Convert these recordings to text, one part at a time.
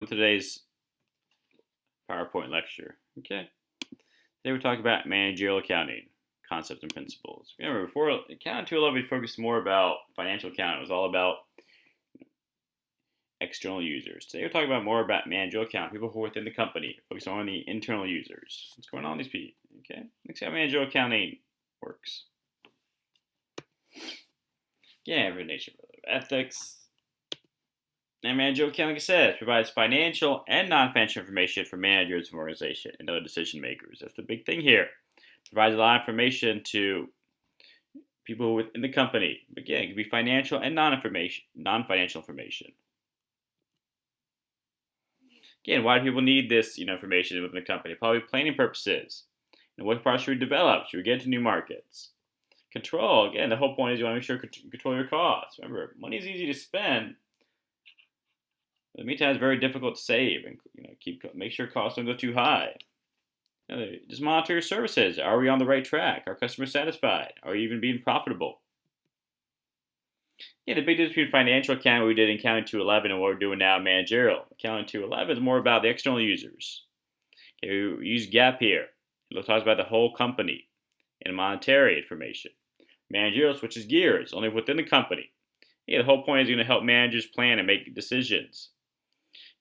Today's PowerPoint lecture. Okay. Today we're talking about managerial accounting concepts and principles. Remember, before accounting 211, we focused more about financial accounting. It was all about external users. Today we're talking about more about managerial accounting, people who are within the company, focus on the internal users. What's going on with these people? Okay. Let's see how managerial accounting works. Yeah, every nature of ethics. And managerial accounting, like I said, provides financial and non-financial information for managers of an organization and other decision makers. That's the big thing here. It provides a lot of information to people within the company. Again, it can be financial and non-financial information. Again, why do people need this information within the company? Probably planning purposes. And what parts should we develop? Should we get into new markets? Control. Again, the whole point is you want to make sure you control your costs. Remember, money is easy to spend. In the meantime, it's very difficult to save and make sure costs don't go too high. Just monitor your services. Are we on the right track? Are customers satisfied? Are we even being profitable? Yeah, the big difference between financial accounting we did in accounting 211 and what we're doing now in managerial. Accounting 211 is more about the external users. Okay, we use GAAP here. It talks about the whole company and monetary information. Managerial switches gears, only within the company. Yeah, the whole point is going to help managers plan and make decisions.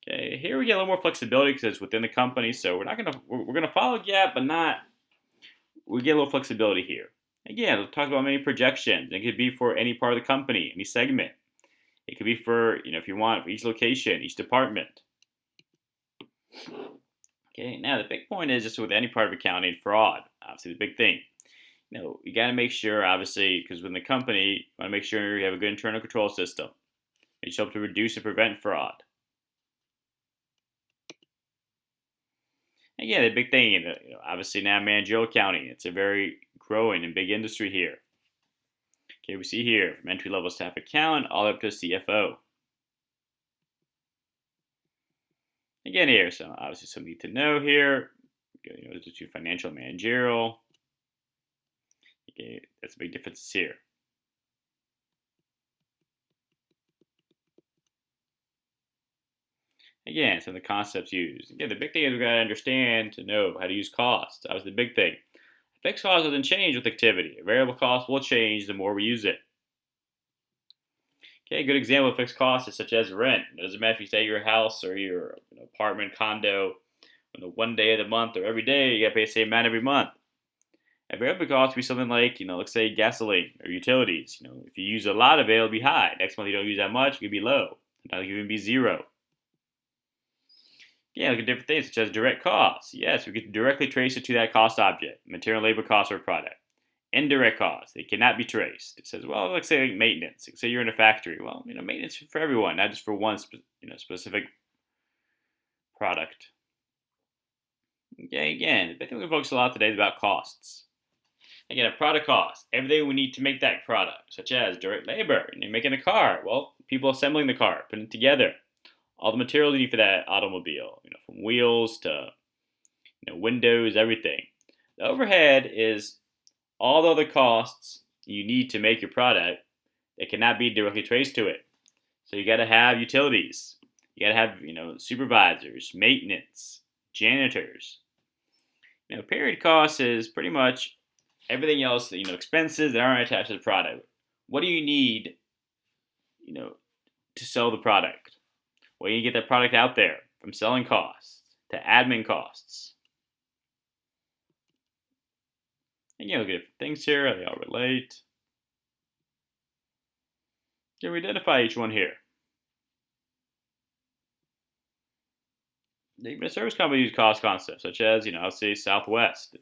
Okay, here we get a little more flexibility because it's within the company, so we're gonna follow GAAP, but not. We get a little flexibility here. Again, it talks about many projections. It could be for any part of the company, any segment. It could be for if you want for each location, each department. Okay, now the big point is just with any part of accounting, fraud. Obviously, the big thing. You got to make sure, obviously, because within the company, you want to make sure you have a good internal control system. It helps to reduce and prevent fraud. Again, the big thing, obviously now managerial accounting, it's a very growing and big industry here. Okay, we see here from entry-level staff accountant all up to CFO. Again here, so obviously some need to know here. There's the two financial and managerial. Okay, that's a big difference here. Again, some of the concepts used. Again, the big thing is we've got to understand to know how to use costs. That was the big thing. Fixed cost doesn't change with activity. A variable cost will change the more we use it. Okay, a good example of fixed costs is such as rent. It doesn't matter if you stay at your house or your apartment, condo, one day of the month or every day, you got to pay the same amount every month. A variable cost would be something like, let's say gasoline or utilities. If you use a lot of it, it'll be high. Next month you don't use that much, it could be low. It could even be zero. Yeah, look at different things such as direct costs. Yes, we can directly trace it to that cost object, material and labor costs or product. Indirect costs, they cannot be traced. It says, well, let's say maintenance. Say you're in a factory. Well, maintenance for everyone, not just for one specific product. Okay, again, the big thing we focus a lot today is about costs. Again, a product cost, everything we need to make that product, such as direct labor. You're making a car. Well, people assembling the car, putting it together. All the materials you need for that automobile, from wheels to windows, everything. The overhead is all the other costs you need to make your product that cannot be directly traced to it. So you got to have utilities. You got to have supervisors, maintenance, janitors. Period cost is pretty much everything else. Expenses that aren't attached to the product. What do you need? To sell the product. Well, you get that product out there, from selling costs to admin costs. And look at different things here, they all relate. Can we identify each one here? Even a service company uses cost concepts, such as, I'll say Southwest.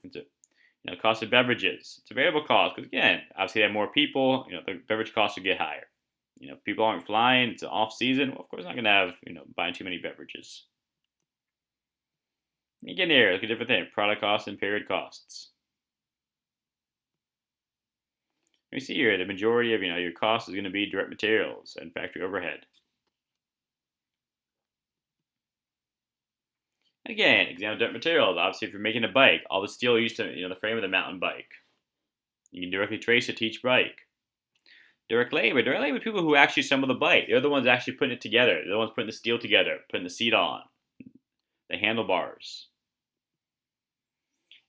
Cost of beverages. It's a variable cost, because again, obviously they have more people, the beverage costs will get higher. If people aren't flying, it's off season. Well, of course, not going to have buying too many beverages. Again, here, look at different things: product costs and period costs. We see here the majority of your cost is going to be direct materials and factory overhead. Again, example of direct materials. Obviously, if you're making a bike, all the steel used to the frame of the mountain bike, you can directly trace it to each bike. Direct labor is people who actually assemble the bike. They're the ones actually putting it together. They're the ones putting the steel together, putting the seat on. the handlebars.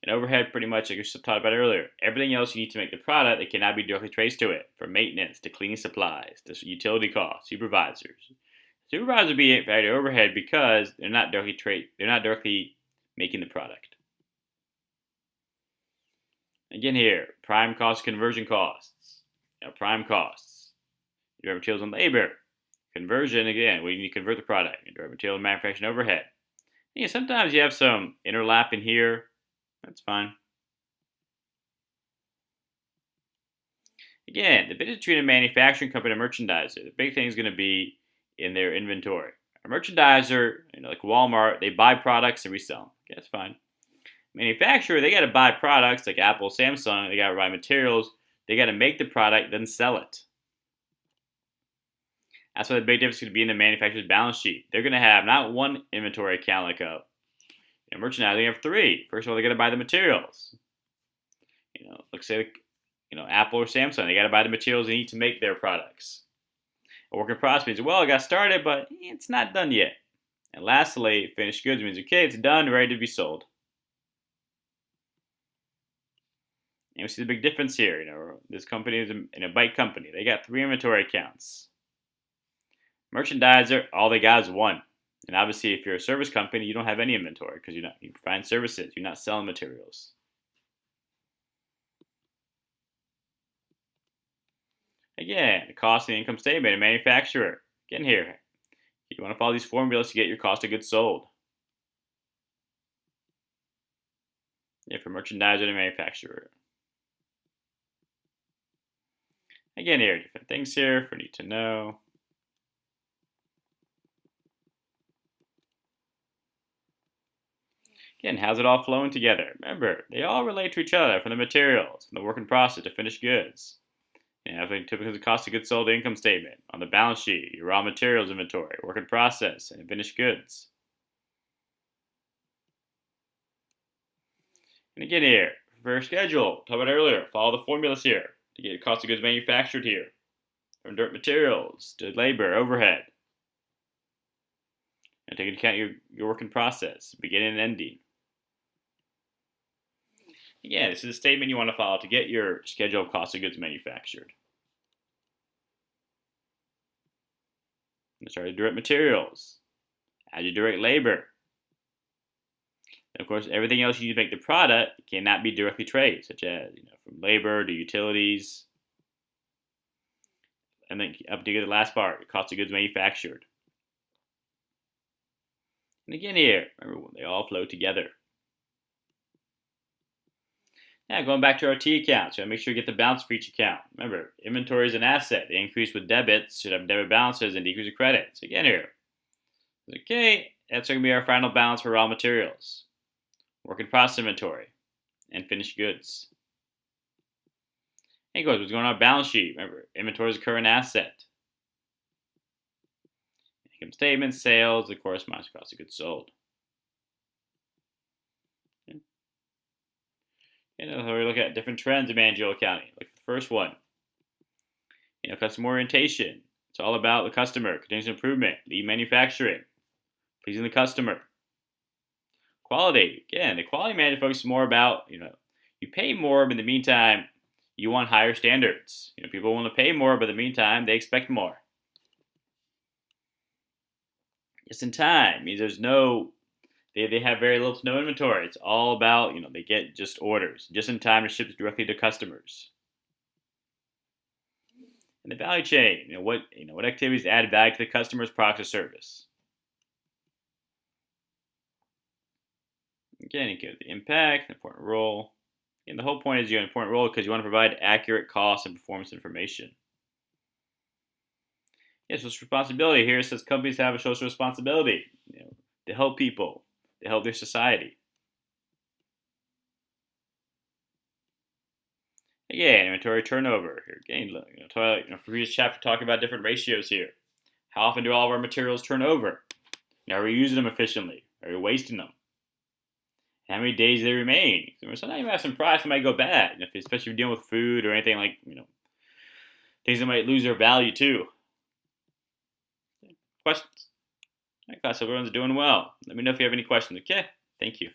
And overhead, pretty much like we talked about earlier, everything else you need to make the product that cannot be directly traced to it, from maintenance to cleaning supplies to utility costs, supervisors. Supervisors would be added overhead because they're not directly making the product. Again here, prime cost, conversion costs. Prime costs, direct materials and labor. Conversion, again, we need to convert the product. Direct material and manufacturing overhead. Sometimes you have some interlap in here. That's fine. Again, the business between a manufacturing company and a merchandiser, the big thing is going to be in their inventory. A merchandiser, like Walmart, they buy products and resell them. Okay, that's fine. Manufacturer, they got to buy products like Apple, Samsung. They got to buy materials. They got to make the product, then sell it. That's why the big difference is going to be in the manufacturer's balance sheet. They're going to have not one inventory account like a merchandise. They have three. First of all, they got to buy the materials. Let's say Apple or Samsung. They got to buy the materials they need to make their products. A work in process means, well, it got started, but it's not done yet. And lastly, finished goods means, okay, it's done, ready to be sold. And we see the big difference here. This company is a bike company. They got three inventory accounts. Merchandiser, all they got is one. And obviously, if you're a service company, you don't have any inventory because you provide services. You're not selling materials. Again, the cost of the income statement, a manufacturer. Again here, you want to follow these formulas to get your cost of goods sold. For merchandiser and a manufacturer. Again here, different things here for need to know. Again, how's it all flowing together? Remember, they all relate to each other, from the materials, from the work in process to finished goods. Typically the cost of goods sold income statement, on the balance sheet, your raw materials inventory, work in process, and finished goods. And again here, for schedule, talked about earlier, follow the formulas here to get your cost of goods manufactured here. From direct materials to labor, overhead. And take into account your work in process, beginning and ending. Again, this is a statement you want to follow to get your schedule of cost of goods manufactured. Start with direct materials. Add your direct labor. And of course, everything else you need to make the product cannot be directly traced, such as from labor to utilities. And then up to the last part, the cost of goods manufactured. And again here, remember, they all flow together. Now, going back to our T account, so make sure you get the balance for each account. Remember, inventory is an asset. They increase with debits, should have debit balances, and decrease with credits. Again here, okay, that's going to be our final balance for raw materials, work in process inventory, and finished goods. And what's going on our balance sheet? Remember, inventory is a current asset. Income statement, sales, the corresponding cost of goods sold. And we look at different trends in managerial accounting. Like the first one, customer orientation. It's all about the customer, continuous improvement, lean manufacturing, pleasing the customer. Quality, again, the quality manager focuses more about, you pay more, but in the meantime, you want higher standards. People want to pay more, but in the meantime, they expect more. Just in time means there's they have very little to no inventory. It's all about, they get just orders, just in time to ship directly to customers. In the value chain, what activities add value to the customer's product or service. Again, you get the impact, an important role. And the whole point is you have an important role because you want to provide accurate cost and performance information. Social responsibility. Here it says companies have a social responsibility to help people, to help their society. Again, inventory turnover. Here again, previous chapter talking about different ratios here. How often do all of our materials turn over? Are we using them efficiently? Are we wasting them? How many days do they remain? Sometimes you have some products that might go bad, especially if you're dealing with food or anything like, things that might lose their value too. Questions? All right, class, everyone's doing well. Let me know if you have any questions, okay? Thank you.